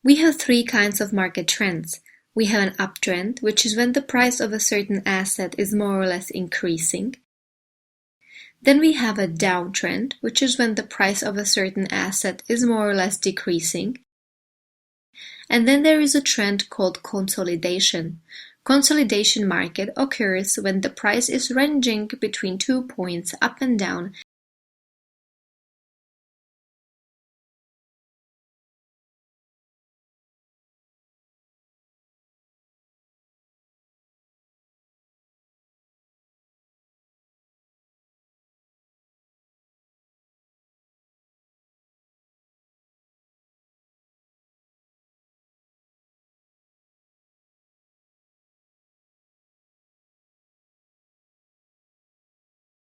We have three kinds of market trends. We have an uptrend, which is when the price of a certain asset is more or less increasing. Then we have a downtrend, which is when the price of a certain asset is more or less decreasing. And then there is a trend called consolidation. Consolidation market occurs when the price is ranging between 2 points up and down.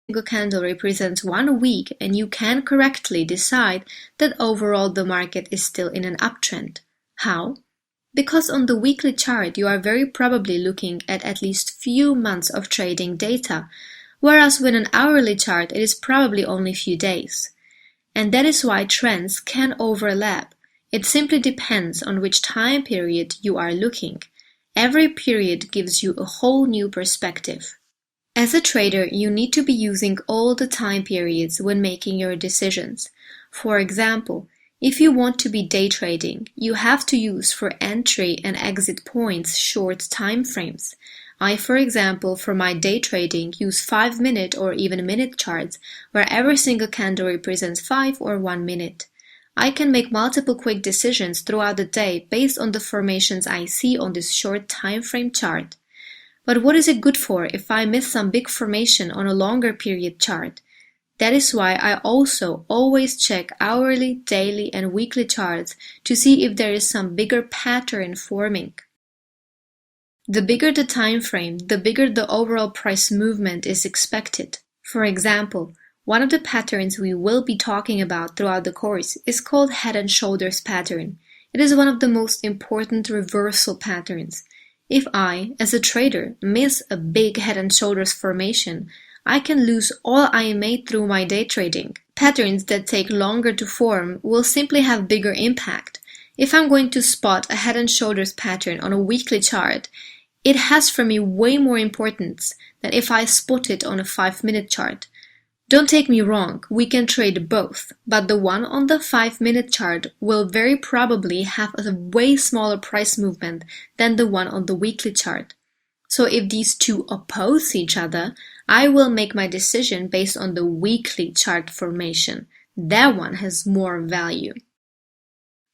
Single candle represents 1 week, and you can correctly decide that overall the market is still in an uptrend. How? Because on the weekly chart you are very probably looking at least few months of trading data, whereas with an hourly chart it is probably only few days. And that is why trends can overlap. It simply depends on which time period you are looking. Every period gives you a whole new perspective. As a trader, you need to be using all the time periods when making your decisions. For example, if you want to be day trading, you have to use for entry and exit points short time frames. I, for example, for my day trading, use 5-minute or even minute charts where every single candle represents 5 or 1 minute. I can make multiple quick decisions throughout the day based on the formations I see on this short time frame chart. But what is it good for if I miss some big formation on a longer period chart? That is why I also always check hourly, daily, and weekly charts to see if there is some bigger pattern forming. The bigger the time frame, the bigger the overall price movement is expected. For example, one of the patterns we will be talking about throughout the course is called head and shoulders pattern. It is one of the most important reversal patterns. If I, as a trader, miss a big head and shoulders formation, I can lose all I made through my day trading. Patterns that take longer to form will simply have bigger impact. If I'm going to spot a head and shoulders pattern on a weekly chart, it has for me way more importance than if I spot it on a 5-minute chart. Don't take me wrong, we can trade both, but the one on the 5-minute chart will very probably have a way smaller price movement than the one on the weekly chart. So if these two oppose each other, I will make my decision based on the weekly chart formation. That one has more value.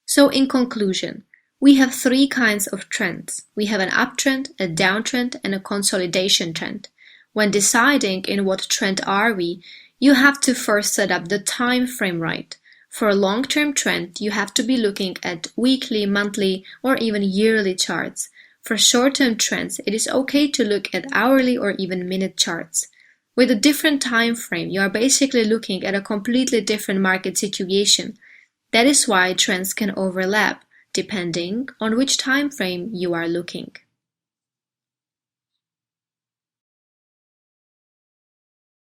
So in conclusion, we have three kinds of trends. We have an uptrend, a downtrend, and a consolidation trend. When deciding in what trend are we, you have to first set up the time frame right. For a long-term trend, you have to be looking at weekly, monthly, or even yearly charts. For short-term trends, it is okay to look at hourly or even minute charts. With a different time frame, you are basically looking at a completely different market situation. That is why trends can overlap, depending on which time frame you are looking.